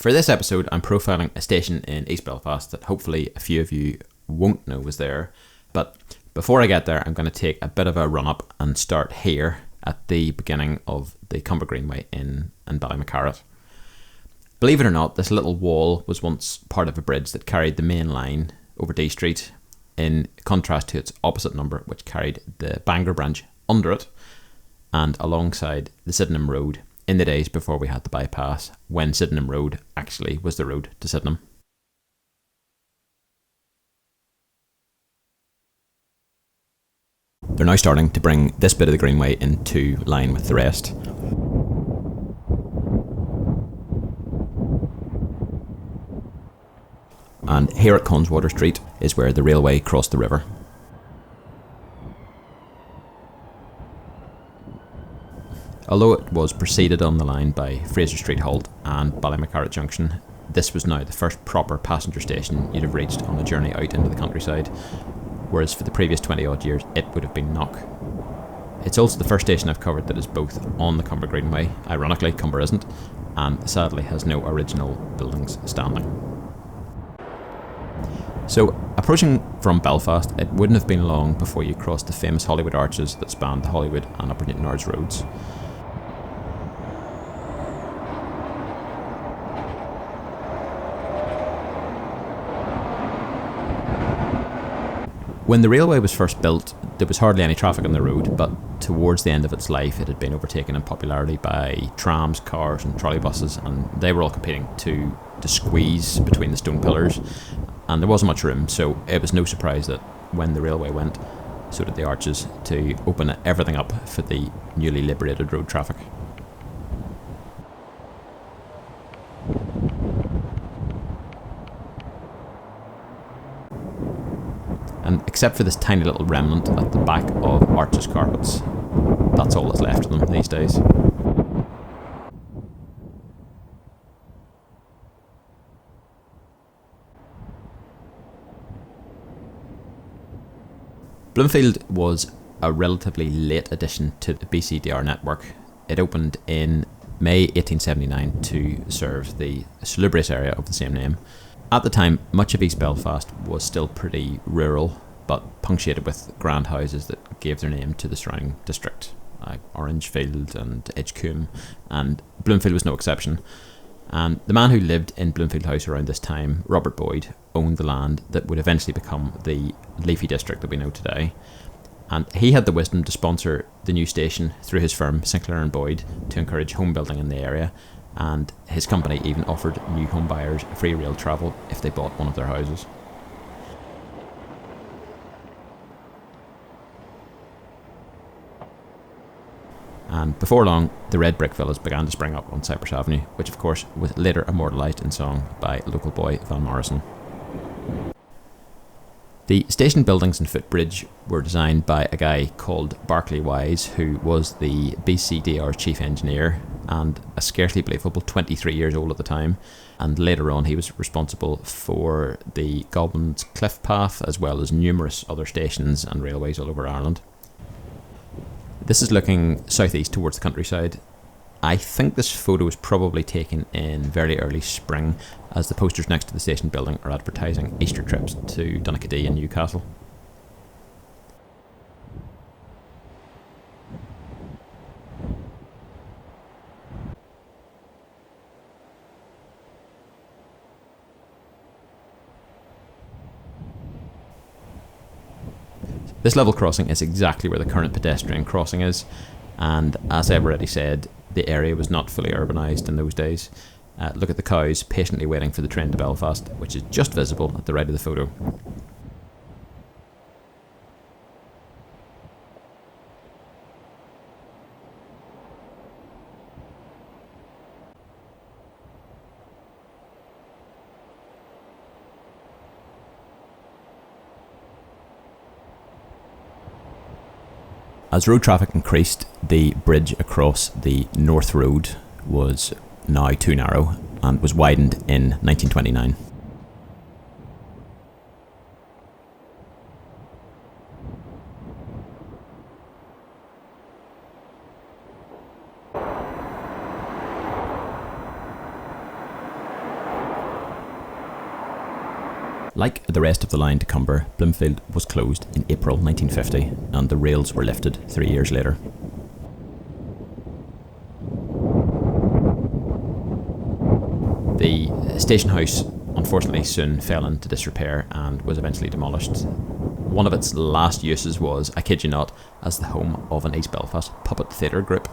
For this episode, I'm profiling a station in East Belfast that hopefully a few of you won't know was there. But before I get there, I'm going to take a bit of a run up and start here at the beginning of the Comber Greenway in Ballymacarrat. Believe it or not, this little wall was once part of a bridge that carried the main line over D Street, in contrast to its opposite number, which carried the Bangor branch under it and alongside the Sydenham Road in the days before we had the bypass, when Sydenham Road actually was the road to Sydenham. They're now starting to bring this bit of the Greenway into line with the rest. And here at Conswater Street is where the railway crossed the river. Although it was preceded on the line by Fraser Street Halt and Ballymacarrat Junction, this was now the first proper passenger station you'd have reached on a journey out into the countryside, whereas for the previous 20 odd years it would have been Knock. It's also the first station I've covered that is both on the Comber Greenway, ironically Comber isn't, and sadly has no original buildings standing. So, approaching from Belfast, it wouldn't have been long before you crossed the famous Hollywood arches that spanned the Hollywood and Upper Newtonards roads. When the railway was first built, there was hardly any traffic on the road, but towards the end of its life it had been overtaken in popularity by trams, cars and trolleybuses, and they were all competing to squeeze between the stone pillars, and there wasn't much room, so it was no surprise that when the railway went, so did the arches, to open everything up for the newly liberated road traffic. And except for this tiny little remnant at the back of Arches carpets, that's all that's left of them these days. Bloomfield was a relatively late addition to the BCDR network. It opened in May 1879 to serve the salubrious area of the same name. At the time, much of East Belfast was still pretty rural, but punctuated with grand houses that gave their name to the surrounding district, like Orangefield and Edgecombe, and Bloomfield was no exception. And the man who lived in Bloomfield House around this time, Robert Boyd, owned the land that would eventually become the Leafy district that we know today. And he had the wisdom to sponsor the new station through his firm Sinclair and Boyd to encourage home building in the area, and his company even offered new home buyers free rail travel if they bought one of their houses. And before long, the red brick villas began to spring up on Cypress Avenue, which of course was later immortalised in song by local boy Van Morrison. The station buildings and footbridge were designed by a guy called Barclay Wise, who was the BCDR chief engineer and a scarcely believable 23 years old at the time. And later on he was responsible for the Goblin's Cliff Path as well as numerous other stations and railways all over Ireland. This is looking southeast towards the countryside. I think this photo was probably taken in very early spring, as the posters next to the station building are advertising Easter trips to Donaghadee and Newcastle. This level crossing is exactly where the current pedestrian crossing is, and as I've already said, the area was not fully urbanised in those days. Look at the cows patiently waiting for the train to Belfast, which is just visible at the right of the photo. As road traffic increased, the bridge across the North Road was now too narrow and was widened in 1929. Like the rest of the line to Cumber, Bloomfield was closed in April 1950 and the rails were lifted 3 years later. The station house unfortunately soon fell into disrepair and was eventually demolished. One of its last uses was, I kid you not, as the home of an East Belfast puppet theatre group.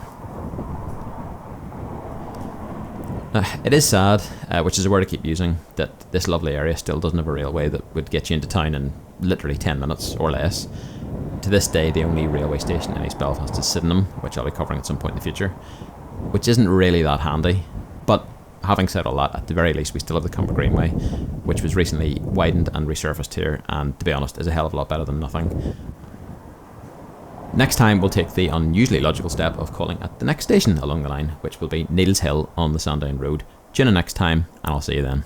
It is sad, which is a word I keep using, that this lovely area still doesn't have a railway that would get you into town in literally 10 minutes or less. To this day, the only railway station in East Belfast is Sydenham, which I'll be covering at some point in the future, which isn't really that handy. But having said all that, at the very least we still have the Cumber Greenway, which was recently widened and resurfaced here, and to be honest is a hell of a lot better than nothing. Next time we'll take the unusually logical step of calling at the next station along the line, which will be Needles Hill on the Sandown Road. Tune in next time and I'll see you then.